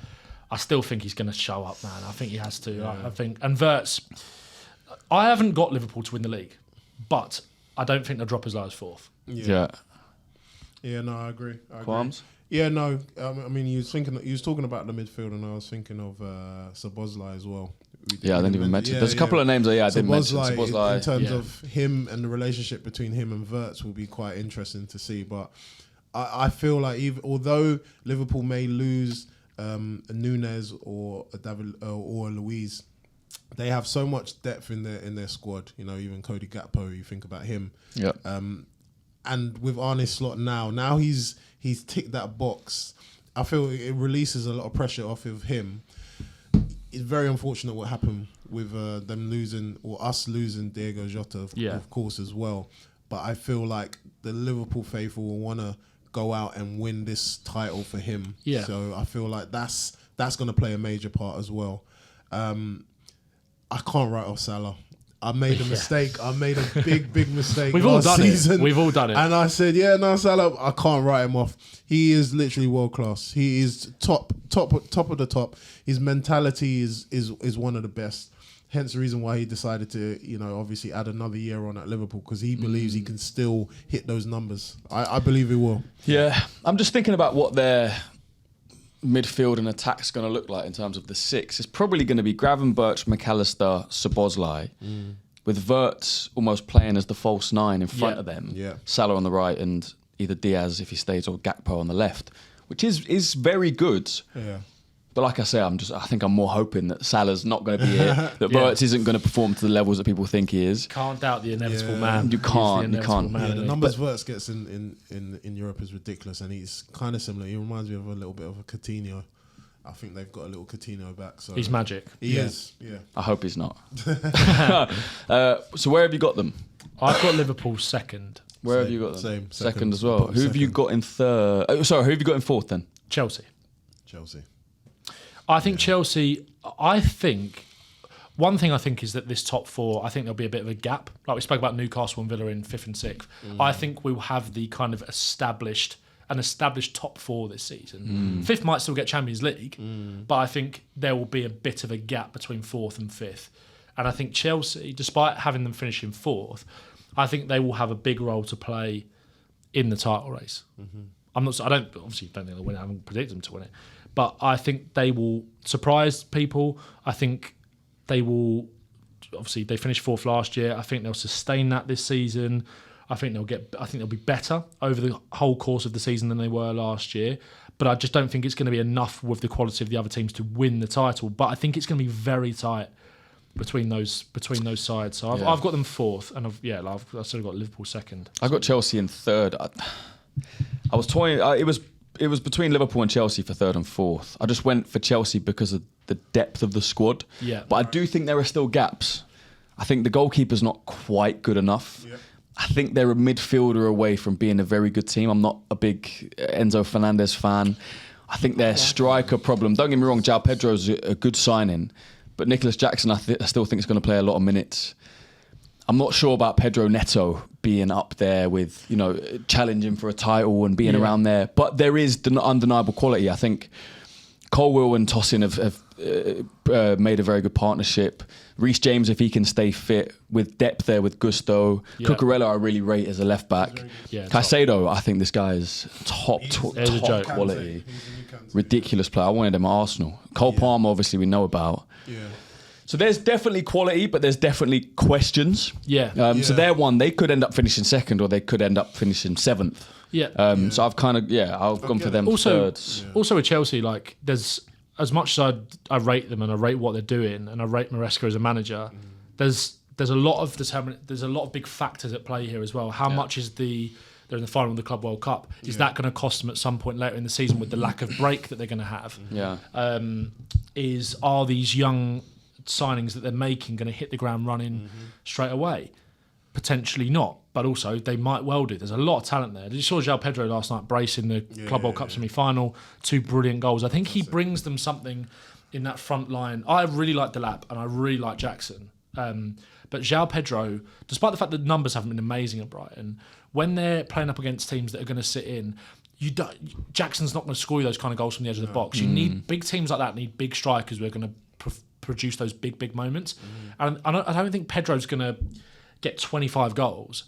I still think he's going to show up, man. I think he has to. Yeah. I think, and Wirtz, I haven't got Liverpool to win the league, but I don't think they'll drop as low as fourth. Yeah, no, I agree. Kwarmz? Yeah, no. I mean, you was talking about the midfield, and I was thinking of Szoboszlai as well. I didn't even mention. There's a couple of names I didn't mention. Szoboszlai. In terms of him and the relationship between him and Wirtz will be quite interesting to see. But I feel like although Liverpool may lose a Núñez or a David or a Luiz, they have so much depth in their squad. You know, even Cody Gakpo, you think about him. Yeah. And with Arne Slot now he's ticked that box. I feel it releases a lot of pressure off of him. It's very unfortunate what happened with them losing, or us losing Diego Jota, of course, as well. But I feel like the Liverpool faithful will want to go out and win this title for him. Yeah. So I feel like that's going to play a major part as well. I can't write off Salah. I made a mistake. I made a big mistake. We've all done it. We've all done it. And I said, Salah, I can't write him off. He is literally world class. He is top of the top. His mentality is one of the best. Hence the reason why he decided to, obviously add another year on at Liverpool, because he believes he can still hit those numbers. I believe he will. Yeah. I'm just thinking about what their midfield and attack's going to look like in terms of the six. It's probably going to be Gravenberch, McAllister, Szoboszlai, with Wirtz almost playing as the false nine in front of them. Yeah. Salah on the right and either Diaz if he stays or Gakpo on the left, which is very good. Yeah. But like I say, I think I'm more hoping that Salah's not going to be here, that Wirtz isn't going to perform to the levels that people think he is. Can't doubt the inevitable man. You can't. The numbers Wirtz gets in Europe is ridiculous, and he's kind of similar. He reminds me of a little bit of a Coutinho. I think they've got a little Coutinho back. So he's magic. He is. Yeah. I hope he's not. So where have you got them? I've got Liverpool second. Where have you got them? Same. Second as well. Who have you got in third? Who have you got in fourth then? Chelsea. Yeah. I think Chelsea, one thing I think is that this top four, I think there'll be a bit of a gap. Like we spoke about Newcastle and Villa in fifth and sixth. I think we'll have the kind of established top four this season. Fifth might still get Champions League, but I think there will be a bit of a gap between fourth and fifth. And I think Chelsea, despite having them finishing fourth, I think they will have a big role to play in the title race. I don't think they'll win it. I haven't predicted them to win it. But I think they will surprise people. I think they will, obviously they finished fourth last year. I think they'll sustain that this season. I think they'll be better over the whole course of the season than they were last year. But I just don't think it's going to be enough with the quality of the other teams to win the title. But I think it's going to be very tight between those sides. So I've got them fourth, and I've sort of got Liverpool second. I got Chelsea in third. I was toying. It was between Liverpool and Chelsea for third and fourth. I just went for Chelsea because of the depth of the squad. Yeah. But I do think there are still gaps. I think the goalkeeper's not quite good enough. Yeah. I think they're a midfielder away from being a very good team. I'm not a big Enzo Fernandez fan. I think their striker problem. Don't get me wrong, João Pedro's a good signing, but Nicholas Jackson I still think is going to play a lot of minutes. I'm not sure about Pedro Neto being up there with, challenging for a title and being around there. But there is undeniable quality. I think Colwill and Tosin have made a very good partnership. Reece James, if he can stay fit, with depth there with Gusto. Yeah. Cucurella I really rate as a left back. Yeah, Caicedo, I think this guy is top quality. Ridiculous player. I wanted him at Arsenal. Cole Palmer, obviously, we know about. Yeah. So there's definitely quality, but there's definitely questions. Yeah. So they're one. They could end up finishing second, or they could end up finishing seventh. Yeah. So I've kind of I've gone for them thirds. Also with Chelsea, like there's as much as I rate them and I rate what they're doing and I rate Maresca as a manager. There's a lot of big factors at play here as well. How much is they're in the final of the Club World Cup? Is that going to cost them at some point later in the season with the lack of break that they're going to have? Yeah. Are these young signings that they're making going to hit the ground running straight away? Potentially not, but also they might well do. There's a lot of talent there. You saw João Pedro last night bracing the Club World Cup semi-final, 2 brilliant goals. I think he brings them something in that front line. I really like Delap and I really like Jackson. But João Pedro, despite the fact that numbers haven't been amazing at Brighton, when they're playing up against teams that are going to sit in, Jackson's not going to score you those kind of goals from the edge of the box. You need big teams like that, need big strikers who are going to produce those big moments. And I don't think Pedro's going to get 25 goals,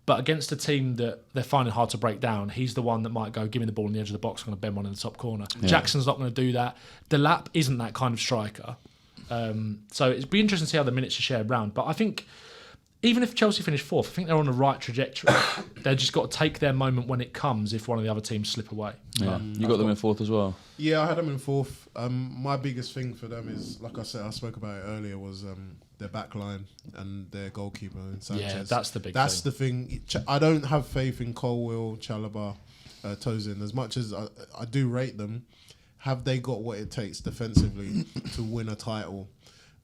but against a team that they're finding hard to break down, he's the one that might go, give me the ball on the edge of the box, I'm going to bend one in the top corner. Yeah. Jackson's not going to do that. Delap isn't that kind of striker. So it'd be interesting to see how the minutes are shared around. But I think even if Chelsea finish fourth, I think they're on the right trajectory. They've just got to take their moment when it comes if one of the other teams slip away. Yeah. You got them in fourth as well? Yeah, I had them in fourth. My biggest thing for them is, like I said, I spoke about it earlier, was their back line and their goalkeeper in Sanchez. Yeah, that's the big thing. That's the thing. I don't have faith in Colwill, Chalobah, Tosin. As much as I do rate them, have they got what it takes defensively to win a title?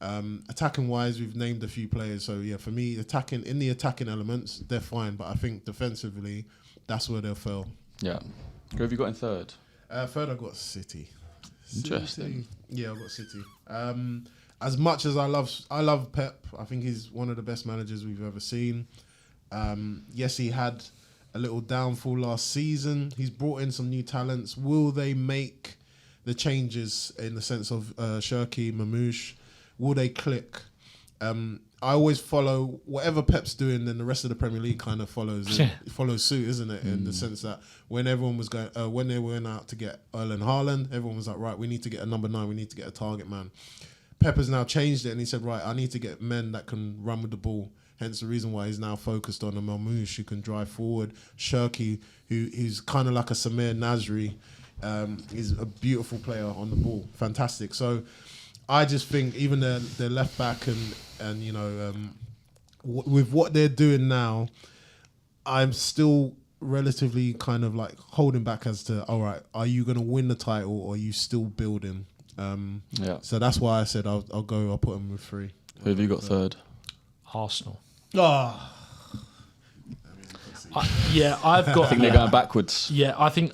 Attacking wise, we've named a few players. So yeah, for me, in the attacking elements, they're fine. But I think defensively, that's where they'll fail. Yeah. Who have you got in third? Third, I've got City. Interesting. Yeah, I've got City. As much as I love Pep, I think he's one of the best managers we've ever seen. Yes, he had a little downfall last season. He's brought in some new talents. Will they make the changes in the sense of Shirky, Mamouche? Will they click? I always follow whatever Pep's doing, then the rest of the Premier League kind of follows suit, isn't it? In the sense that when everyone was going, when they went out to get Erling Haaland, everyone was like, right, we need to get a number 9, we need to get a target man. Pep has now changed it, and he said, right, I need to get men that can run with the ball. Hence the reason why he's now focused on a Mamouche who can drive forward. Shirky, who's kind of like a Samir Nasri, is a beautiful player on the ball, fantastic. So I just think even their left back and with what they're doing now, I'm still relatively kind of like holding back as to, all right, are you going to win the title or are you still building? So that's why I said I'll put them with 3. Who have you got third? Arsenal. I've got. I think they're going backwards. Yeah, I think.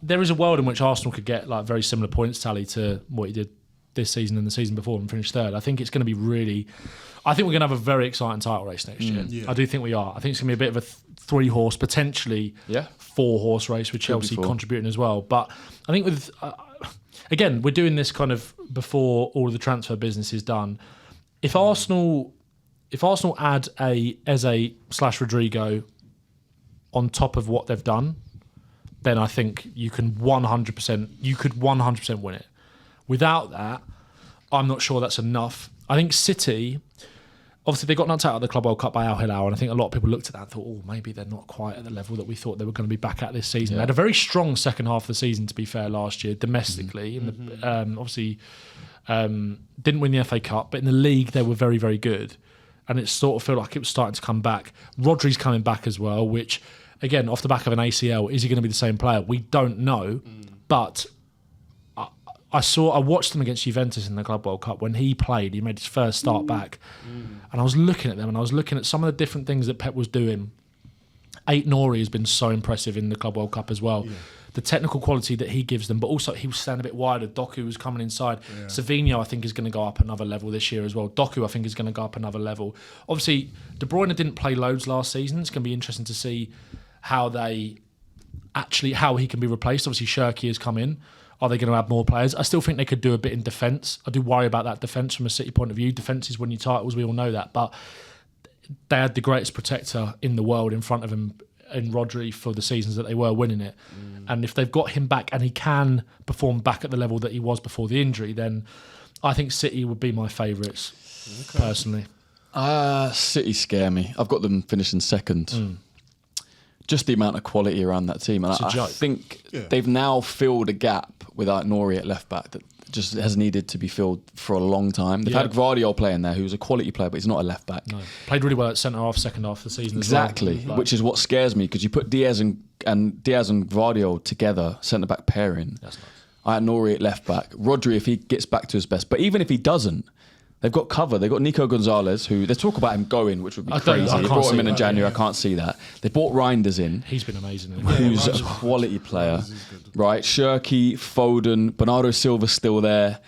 There is a world in which Arsenal could get like very similar points tally to what he did this season and the season before and finish third. I think it's going to be really. I think we're going to have a very exciting title race next year. Yeah. I do think we are. I think it's going to be a bit of a 3-horse, potentially 4-horse race with Chelsea contributing as well. But I think with again, we're doing this kind of before all of the transfer business is done. If Arsenal add a Eze/Rodrigo on top of what they've done, then I think you can 100% win it. Without that, I'm not sure that's enough. I think City, obviously they got knocked out of the Club World Cup by Al Hilal, and I think a lot of people looked at that and thought, oh, maybe they're not quite at the level that we thought they were going to be back at this season. They had a very strong second half of the season, to be fair, last year domestically. Obviously, didn't win the FA Cup, but in the league they were very, very good, and it sort of felt like it was starting to come back. Rodri's coming back as well, which, again, off the back of an ACL, is he going to be the same player? We don't know, but I watched him against Juventus in the Club World Cup. When he played, he made his first start back, and I was looking at them, and I was looking at some of the different things that Pep was doing. Aït-Nouri has been so impressive in the Club World Cup as well. Yeah. The technical quality that he gives them, but also he was standing a bit wider. Doku was coming inside. Yeah. Savinho, I think, is going to go up another level this year as well. Doku, I think, is going to go up another level. Obviously, De Bruyne didn't play loads last season. It's going to be interesting to see how he can be replaced. Obviously, Shirky has come in. Are they going to add more players? I still think they could do a bit in defence. I do worry about that defence from a City point of view. Defence is winning titles, we all know that. But they had the greatest protector in the world in front of him in Rodri for the seasons that they were winning it. And if they've got him back and he can perform back at the level that he was before the injury, then I think City would be my favourites, personally. City scare me. I've got them finishing second. Just the amount of quality around that team. And I think they've now filled a gap without Nori at left back that just has needed to be filled for a long time. They've had Gvardiol playing there, who's a quality player, but he's not a left back. No. Played really well at centre half, second half of the season. Exactly, as well. Which is what scares me, because you put Diaz and Gvardiol together, centre back pairing. That's nice. I had Nori at left back. Rodri, if he gets back to his best, but even if he doesn't, they've got cover. They've got Nico Gonzalez, who they talk about him going, which would be crazy. They brought him in January. I can't see that. They bought Reinders in. He's been amazing. Who's a quality player, right? Shirky, Foden, Bernardo Silva's still there.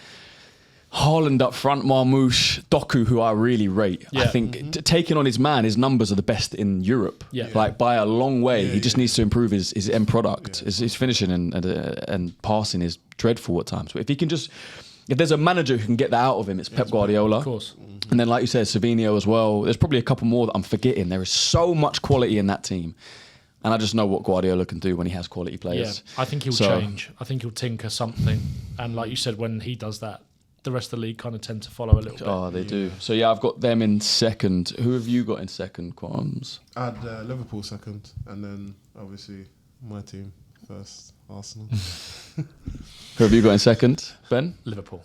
Haaland up front, Marmoush, Doku, who I really rate. I think taking on his man, his numbers are the best in Europe. Like by a long way. He just needs to improve his end product. His finishing and passing is dreadful at times. But if he can just... If there's a manager who can get that out of him, it's Pep Guardiola. Of course. And then, like you said, Savinho as well. There's probably a couple more that I'm forgetting. There is so much quality in that team. And I just know what Guardiola can do when he has quality players. Yeah, I think he'll change. I think he'll tinker something. And like you said, when he does that, the rest of the league kind of tend to follow a little bit. Oh, they do. So, yeah, I've got them in second. Who have you got in second, Kwarmz? I had Liverpool second. And then, obviously, my team first, Arsenal. Who have you got in second, Ben? Liverpool.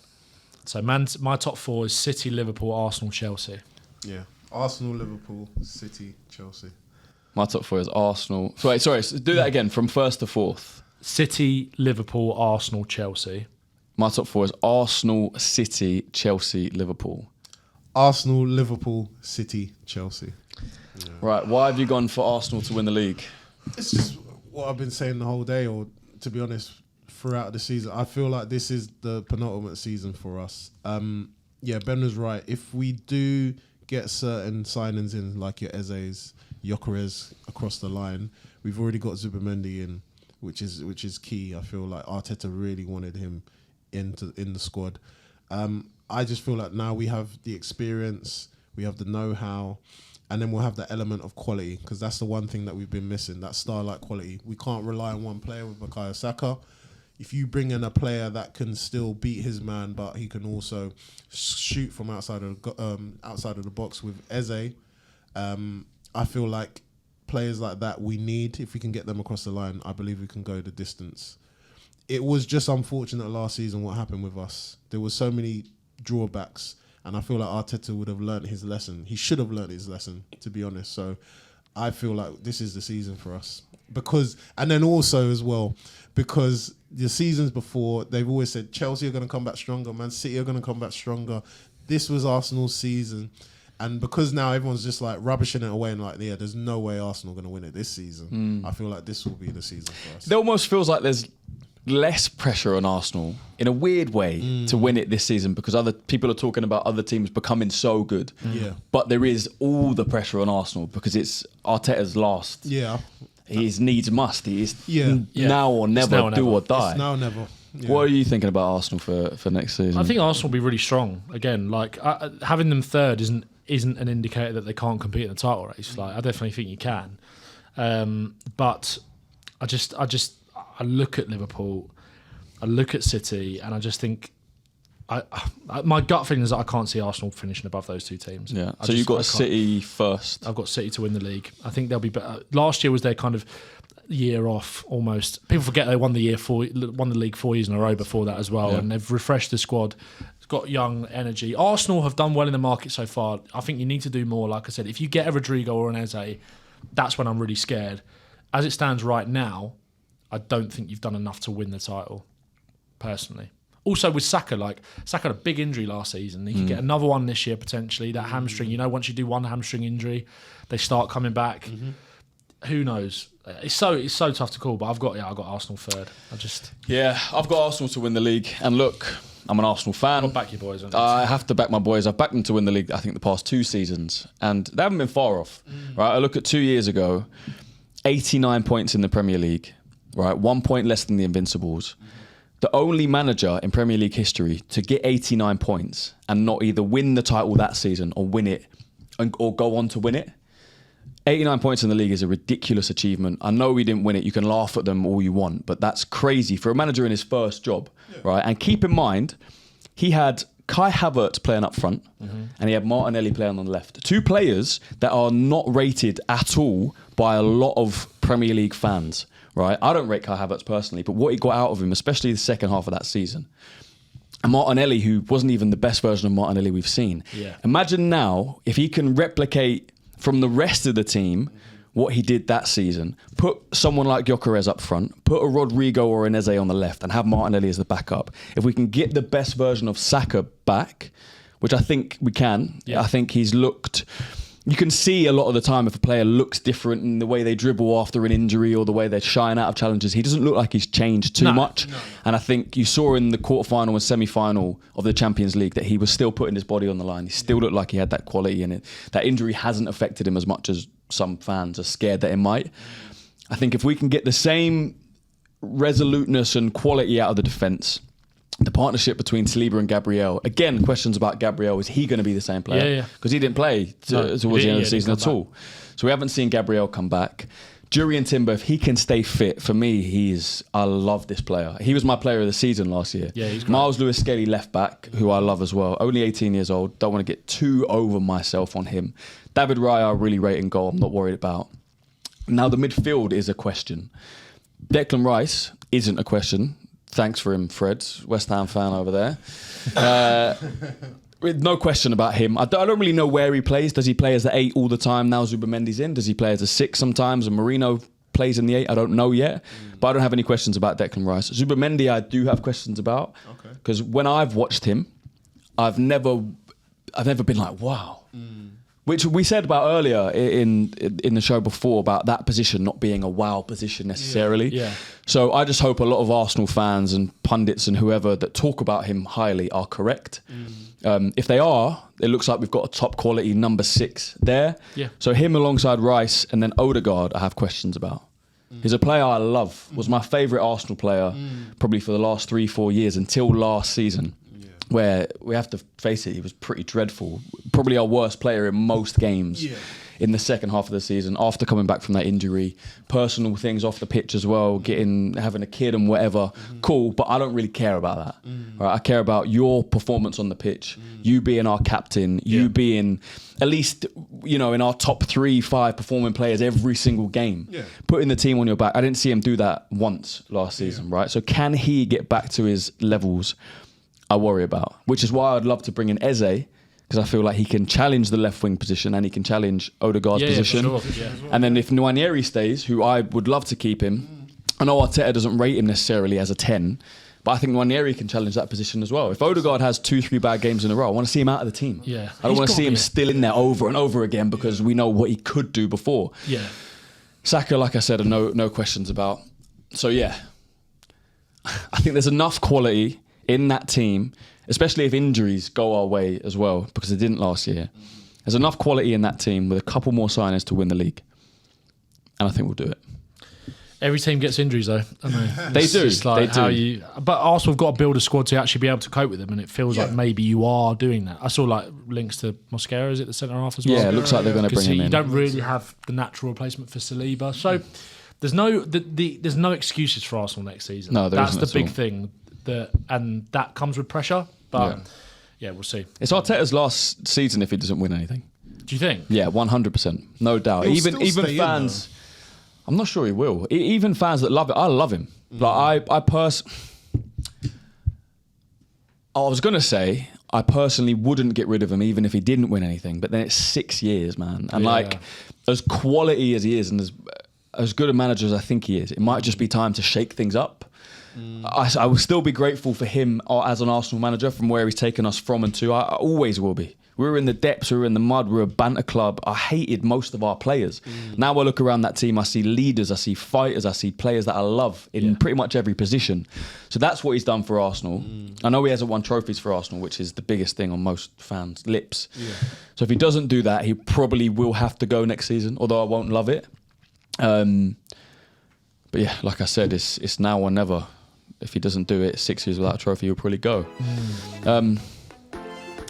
So my top four is City, Liverpool, Arsenal, Chelsea. Yeah. Arsenal, Liverpool, City, Chelsea. My top four is Arsenal. Sorry, do that again from first to fourth. City, Liverpool, Arsenal, Chelsea. My top four is Arsenal, City, Chelsea, Liverpool. Arsenal, Liverpool, City, Chelsea. Yeah. Right, why have you gone for Arsenal to win the league? It's just what I've been saying the whole day, or to be honest, throughout the season. I feel like this is the penultimate season for us. Ben was right. If we do get certain signings in, like your Eze's, Gyökeres across the line, we've already got Zubimendi in, which is key. I feel like Arteta really wanted him in the squad. I just feel like now we have the experience, we have the know-how, and then we'll have the element of quality, because that's the one thing that we've been missing, that star-like quality. We can't rely on one player with Bukayo Saka. If you bring in a player that can still beat his man, but he can also shoot from outside of the box with Eze, I feel like players like that we need. If we can get them across the line, I believe we can go the distance. It was just unfortunate last season what happened with us. There were so many drawbacks, and I feel like Arteta would have learnt his lesson. He should have learnt his lesson, to be honest. So I feel like this is the season for us. And then also as well, because the seasons before, they've always said Chelsea are going to come back stronger, Man City are going to come back stronger. This was Arsenal's season. And because now everyone's just like rubbishing it away and like, yeah, there's no way Arsenal are going to win it this season. I feel like this will be the season for us. It almost feels like there's less pressure on Arsenal in a weird way to win it this season, because other people are talking about other teams becoming so good. Yeah. But there is all the pressure on Arsenal because it's Arteta's last. Yeah. He's needs must. He is now or never, do or die. It's now or never. Yeah. What are you thinking about Arsenal for next season? I think Arsenal will be really strong again. Like having them third isn't an indicator that they can't compete in the title race. Like I definitely think you can, but I look at Liverpool, I look at City, and I just think My gut feeling is that I can't see Arsenal finishing above those two teams. Yeah. So you've got City first. I've got City to win the league. I think they'll be better. Last year was their kind of year off almost. People forget they won the league 4 years in a row before that as well, and they've refreshed the squad. It's got young energy. Arsenal have done well in the market so far. I think you need to do more. Like I said, if you get a Rodrigo or an Eze, that's when I'm really scared. As it stands right now, I don't think you've done enough to win the title, personally. Also with Saka, Saka had a big injury last season. He could get another one this year potentially. That hamstring, once you do one hamstring injury, they start coming back. Who knows? It's so tough to call. But I've got Arsenal third. I've got Arsenal to win the league. And look, I'm an Arsenal fan. I'll back your boys. I have to back my boys. I've backed them to win the league, I think, the past 2 seasons. And they haven't been far off. Right? I look at 2 years ago, 89 points in the Premier League. Right? 1 point less than the Invincibles. The only manager in Premier League history to get 89 points and not either win the title that season or win it or go on to win it. 89 points in the league is a ridiculous achievement. I know we didn't win it. You can laugh at them all you want, but that's crazy for a manager in his first job, right? And keep in mind, he had Kai Havertz playing up front and he had Martinelli playing on the left. 2 players that are not rated at all by a lot of Premier League fans, right? I don't rate Kai Havertz personally, but what he got out of him, especially the second half of that season. And Martinelli, who wasn't even the best version of Martinelli we've seen. Yeah. Imagine now if he can replicate from the rest of the team what he did that season. Put someone like Gyökeres up front, put a Rodrigo or an Eze on the left and have Martinelli as the backup. If we can get the best version of Saka back, which I think we can, I think he's looked... You can see a lot of the time if a player looks different in the way they dribble after an injury or the way they shine out of challenges. He doesn't look like he's changed too much. No. And I think you saw in the quarterfinal and semi-final of the Champions League that he was still putting his body on the line. He still looked like he had that quality in it. That injury hasn't affected him as much as some fans are scared that it might. I think if we can get the same resoluteness and quality out of the defence, the partnership between Saliba and Gabriel. Again, questions about Gabriel. Is he going to be the same player? Because he didn't play towards the end of the season at all. So we haven't seen Gabriel come back. Jurrien Timber, if he can stay fit, for me, I love this player. He was my player of the season last year. Yeah, he's great. Miles Lewis-Skelly, left back, who I love as well. Only 18 years old. Don't want to get too over myself on him. David Raya, I really rate in goal. I'm not worried about. Now, the midfield is a question. Declan Rice isn't a question. Thanks for him, Fred, West Ham fan over there. No question about him. I don't really know where he plays. Does he play as the 8 all the time now Zubamendi's in? Does he play as a 6 sometimes and Marino plays in the 8? I don't know yet. But I don't have any questions about Declan Rice. Zubamendi I do have questions about. Because when I've watched him, I've never been like, wow. Which we said about earlier in the show before about that position not being a wow position necessarily. Yeah. So I just hope a lot of Arsenal fans and pundits and whoever that talk about him highly are correct. If they are, it looks like we've got a top quality number 6 there. Yeah. So him alongside Rice and then Odegaard I have questions about. He's a player I love. Was my favourite Arsenal player probably for the last 3-4 years until last season. Where we have to face it, he was pretty dreadful. Probably our worst player in most games in the second half of the season after coming back from that injury. Personal things off the pitch as well, having a kid and whatever. Cool, but I don't really care about that. Right? I care about your performance on the pitch, you being our captain, you being at least, in our top 3-5 performing players every single game. Putting the team on your back. I didn't see him do that once last season, right? So can he get back to his levels? I worry about, which is why I'd love to bring in Eze, because I feel like he can challenge the left wing position and he can challenge Odegaard's position. For sure. And then if Nwaneri stays, who I would love to keep him, I know Arteta doesn't rate him necessarily as a 10, but I think Nwaneri can challenge that position as well. If Odegaard has 2-3 bad games in a row, I want to see him out of the team. I don't want to see him still in there over and over again because we know what he could do before. Saka, like I said, no questions about. So I think there's enough quality in that team, especially if injuries go our way as well, because they didn't last year. There's enough quality in that team with a couple more signings to win the league. And I think we'll do it. Every team gets injuries though, don't they? They do. Like but Arsenal have got to build a squad to actually be able to cope with them, and it feels like maybe you are doing that. I saw links to Mosquera, is it the centre half as well? Yeah, it looks like they're going to bring him in. You don't really have the natural replacement for Saliba. So there's no excuses for Arsenal next season. No, there isn't That's the big all. thing. and that comes with pressure. But yeah, we'll see. It's Arteta's last season if he doesn't win anything. Do you think? Yeah, 100%, no doubt. He'll Even still stay fans, I'm not sure he will. Even fans that love it, I love him. Like I was gonna say I personally wouldn't get rid of him even if he didn't win anything. But then it's 6 years, man, and like as quality as he is, and as good a manager as I think he is, it might just be time to shake things up. I will still be grateful for him as an Arsenal manager from where he's taken us from and to. I always will be. We were in the depths, we were in the mud, we were a banter club. I hated most of our players. Now I look around that team, I see leaders, I see fighters, I see players that I love in pretty much every position. So that's what he's done for Arsenal. I know he hasn't won trophies for Arsenal, which is the biggest thing on most fans' lips. So if he doesn't do that, he probably will have to go next season, although I won't love it. But yeah, like I said, it's now or never. If he doesn't do it, 6 years without a trophy, he'll probably go.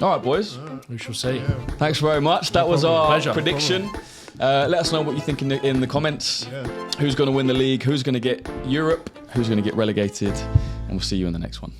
All right, boys. We shall see. Thanks very much. That was our Pleasure. prediction. Let us know what you think in the comments. Who's going to win the league? Who's going to get Europe? Who's going to get relegated? And we'll see you in the next one.